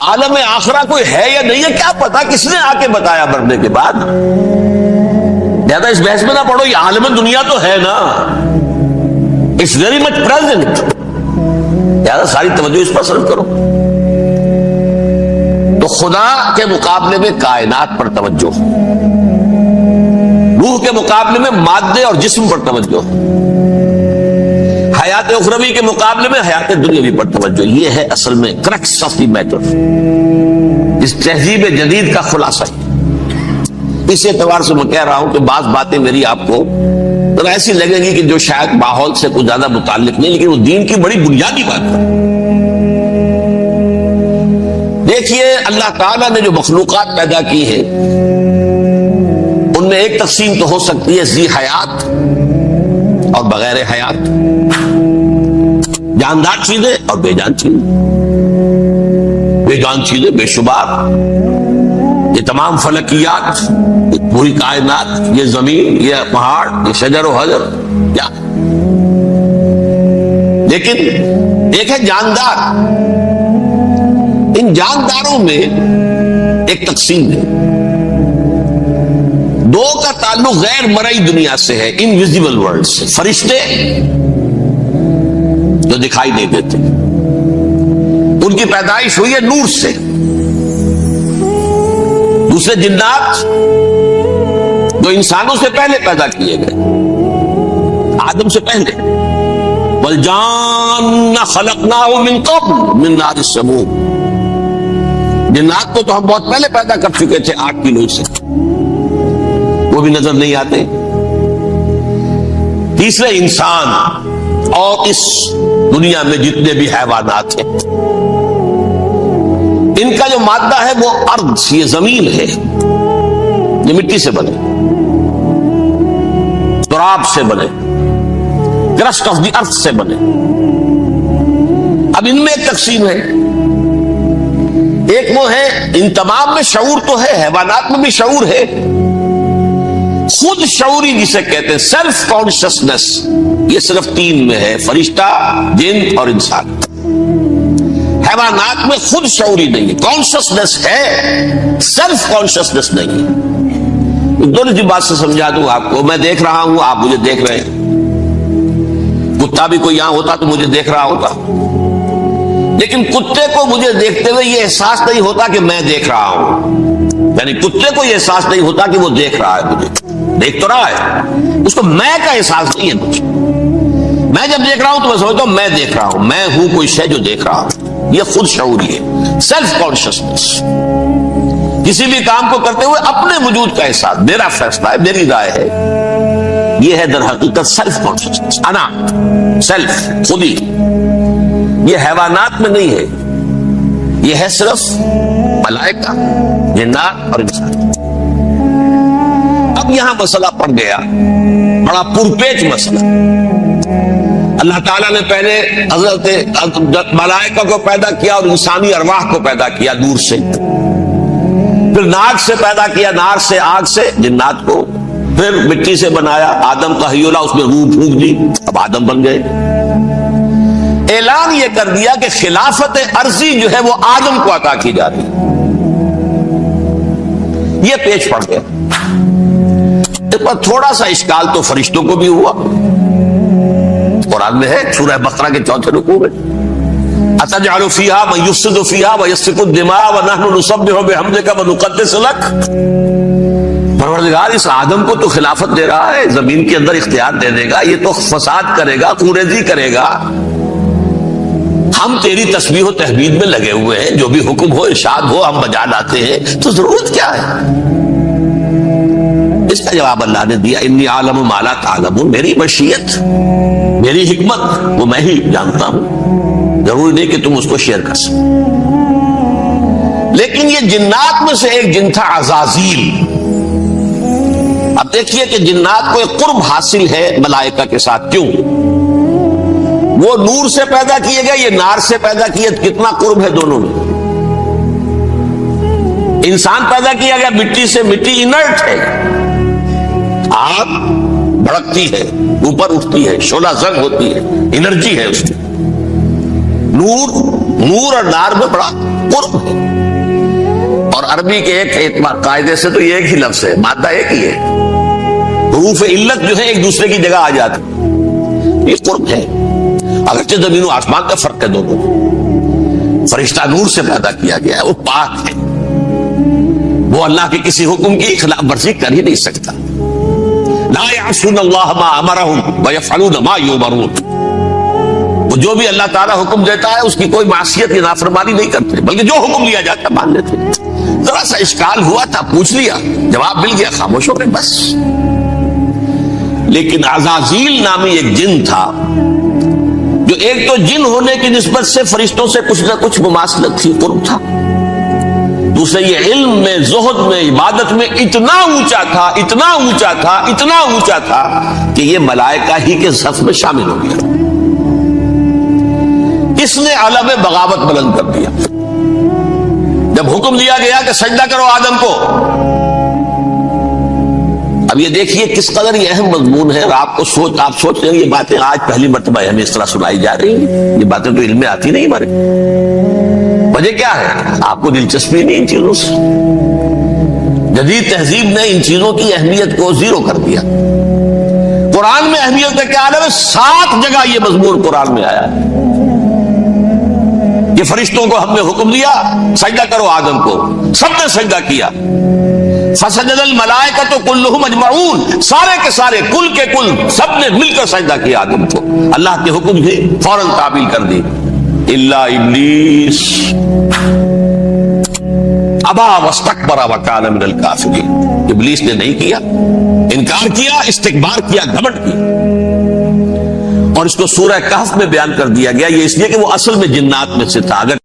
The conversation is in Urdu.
عالم آخرہ کوئی ہے یا نہیں ہے کیا پتا، کس نے آ کے بتایا مرنے کے بعد؟ زیادہ اس بحث میں نہ پڑھو، یہ عالم دنیا تو ہے نا، اٹس ویری مچ پریزنٹ، زیادہ ساری توجہ اس پر صرف کرو۔ تو خدا کے مقابلے میں کائنات پر توجہ، روح کے مقابلے میں مادے اور جسم پر توجہ، حیات اخروی کے مقابلے میں حیات دنیاوی پر توجہ۔ یہ ہے اصل میں کرکس آف دی میٹر، اس تہذیب جدید کا خلاصہ ہے۔ اس اعتبار سے میں کہہ رہا ہوں کہ بعض باتیں میری آپ کو تو ایسی لگے گی کہ جو شاید ماحول سے کچھ زیادہ متعلق نہیں، لیکن وہ دین کی بڑی بنیادی بات ہے۔ دیکھیے اللہ تعالیٰ نے جو مخلوقات پیدا کی ہے ان میں ایک تقسیم تو ہو سکتی ہے ذی حیات اور بغیر حیات، جاندار چیزیں اور بے جان چیزیں۔ بے جان چیزیں بے شمار، یہ تمام فلکیات، یہ پوری کائنات، یہ زمین، یہ پہاڑ، یہ شجر و حجر، کیا؟ لیکن ایک ہے جاندار، ان جانداروں میں ایک تقسیم ہے، دو کا تعلق غیر مرئی دنیا سے ہے، انویزیبل ورلڈ سے، فرشتے جو دکھائی نہیں دیتے، ان کی پیدائش ہوئی ہے نور سے۔ دوسرے جنات جو انسانوں سے پہلے پیدا کیے گئے، آدم سے پہلے، وَالْجَانَّ خَلَقْنَاهُ مِن قَبْلُ مِن نَارِ السَّمُومِ، جنات کو تو ہم بہت پہلے پیدا کر چکے تھے 8 کی لوئی سے، وہ بھی نظر نہیں آتے۔ تیسرے انسان اور اس دنیا میں جتنے بھی حیوانات ہیں، ان کا جو مادہ ہے وہ ارض، یہ زمین ہے، یہ مٹی سے بنے، تراب سے بنے، کرسٹ آف دی ارتھ سے بنے۔ اب ان میں ایک تقسیم ہے، ایک وہ ہے ان تمام میں شعور تو ہے، حیوانات میں بھی شعور ہے، خود شعوری جسے کہتے ہیں سیلف کانشسنس، یہ صرف 3 میں ہے، فرشتہ، جن اور انسان۔ حیوانات میں خود شعوری نہیں ہے، کانشسنس ہے، سیلف کانشسنس نہیں ہے۔ دونوں سی بات سے سمجھا دوں آپ کو، میں دیکھ رہا ہوں، آپ مجھے دیکھ رہے ہیں، کتا بھی کوئی یہاں ہوتا تو مجھے دیکھ رہا ہوتا، لیکن کتے کو مجھے دیکھتے ہوئے یہ احساس نہیں ہوتا کہ میں دیکھ رہا ہوں، یعنی کتے کو یہ احساس نہیں ہوتا کہ وہ دیکھ رہا ہے، مجھے دیکھ تو رہا ہے، اس کو میں کا احساس نہیں ہے مجھے۔ میں جب دیکھ رہا ہوں تو میں سمجھتا ہوں میں دیکھ رہا ہوں، میں ہوں کوئی شے جو دیکھ رہا ہوں، یہ خود شعوری ہے، سیلف کانشسنس۔ کسی بھی کام کو کرتے ہوئے اپنے وجود کا احساس، میرا فیصلہ ہے، میری رائے ہے، یہ ہے در حقیقت سیلف کانشسنس، انا، سیلف، خودی۔ یہ حیوانات میں نہیں ہے، یہ ہے صرف ملائکہ، جنات اور انسان۔ اب یہاں مسئلہ پڑ گیا، بڑا پرپیچ مسئلہ۔ اللہ تعالیٰ نے پہلے حضرت ملائکہ کو پیدا کیا اور انسانی ارواح کو پیدا کیا نور سے، پھر ناک سے پیدا کیا، نار سے، آگ سے جنات کو، پھر مٹی سے بنایا، آدم کا حیولہ، اس میں روح پھونک دی، اب آدم بن گئے۔ اعلان یہ کر دیا کہ خلافت ارضی جو ہے وہ آدم کو عطا کی جا رہی ہے۔ یہ پیچ پڑ گیا، اس پر تھوڑا سا اشکال تو فرشتوں کو بھی ہوا، قرآن میں ہے سورہ بقرہ کے 4 رکوع میں، أَتَجْعَلُ فِيهَا مَن يُفْسِدُ فِيهَا وَيَسْفِكُ الدِّمَاءَ وَنَحْنُ نُسَبِّحُ بِحَمْدِكَ وَنُقَدِّسُ لَكَ۔ پروردگار اس آدم کو تو خلافت دے رہا ہے، زمین کے اندر اختیار دے دے گا، یہ تو فساد کرے گا، کوریزی کرے گا، ہم تیری تسبیح و تحمید میں لگے ہوئے ہیں، جو بھی حکم ہو، ارشاد ہو، ہم بجا لاتے ہیں، تو ضرورت کیا ہے؟ اس کا جواب اللہ نے دیا، انی عالم ما لا تعلمون، میری مشیت، میری حکمت وہ میں ہی جانتا ہوں، ضروری نہیں کہ تم اس کو شیئر کر سکو۔ لیکن یہ جنات میں سے ایک جن تھا عزازیل۔ اب دیکھیے کہ جنات کو ایک قرب حاصل ہے ملائکہ کے ساتھ، کیوں؟ وہ نور سے پیدا کیے گئے، یہ نار سے پیدا کیے، کتنا قرب ہے دونوں میں۔ انسان پیدا کیا گیا مٹی سے، مٹی انرٹ ہے، آگ بھڑکتی ہے، اوپر اٹھتی ہے، شعلہ زنگ ہوتی ہے، انرجی ہے اس میں۔ نور اور نار میں بڑا قرب ہے۔ عربی کے ایک قاعدے سے تو یہ ایک ہی لفظ ہے، مادہ ایک ہی ہے، حروف علت جو ہے ایک دوسرے کی جگہ آ جاتے، یہ قرب ہے، اگرچہ زمین و آسمان کا فرق ہے دونوں، فرشتہ نور سے پیدا کیا گیا ہے، وہ پاک ہے، وہ اللہ کے کسی حکم کی خلاف ورزی کر ہی نہیں سکتا، لا یعصون اللہ ما امرہم ویفعلون ما یؤمرون، وہ جو بھی اللہ تعالیٰ حکم دیتا ہے اس کی کوئی معصیت یا نافرمانی نہیں کرتے، بلکہ جو حکم لیا جاتا ہے مان لیتے۔ ذرا سا اشکال ہوا تھا، پوچھ لیا، جواب مل گیا، خاموش ہو گئے بس۔ لیکن عزازیل نامی ایک جن تھا جو ایک تو جن ہونے کی نسبت سے فرشتوں سے کچھ نہ کچھ مماثلت تھی، قرب تھا، دوسرے یہ علم میں، زہد میں، عبادت میں اتنا اونچا تھا، اتنا اونچا تھا، اتنا اونچا تھا کہ یہ ملائکہ ہی کے صف میں شامل ہو گیا، اس نے علم بغاوت بلند کر دیا۔ جب حکم دیا گیا کہ سجدہ کرو آدم کو، اب یہ دیکھیے کس قدر یہ اہم مضمون ہے، اور آپ سوچ رہے ہیں یہ باتیں آج پہلی مرتبہ ہمیں اس طرح سنائی جا رہی ہیں، یہ باتیں تو علم میں آتی نہیں ہمارے، وجہ کیا ہے؟ آپ کو دلچسپی نہیں ان چیزوں سے، جدید تہذیب نے ان چیزوں کی اہمیت کو زیرو کر دیا۔ قرآن میں اہمیت کا کیا عالم ہے؟ 7 جگہ یہ مضمون قرآن میں آیا ہے، یہ فرشتوں کو ہم نے حکم دیا سجدہ کرو آدم کو، سب نے سجدہ کیا، فسجد الملائکۃ کلھم اجمعون، سارے کے سارے، کل کے کل، سب نے مل کر سجدہ کیا آدم کو، اللہ کے حکم سے فوراً تعمیل کر دی، الا ابلیس ابا واستکبر وکان من الکافرین، ابلیس نے نہیں کیا، انکار کیا، استکبار کیا، گھمنڈ کیا، اور اس کو سورہ کہف میں بیان کر دیا گیا، یہ اس لیے کہ وہ اصل میں جنات میں سے تھا، اگر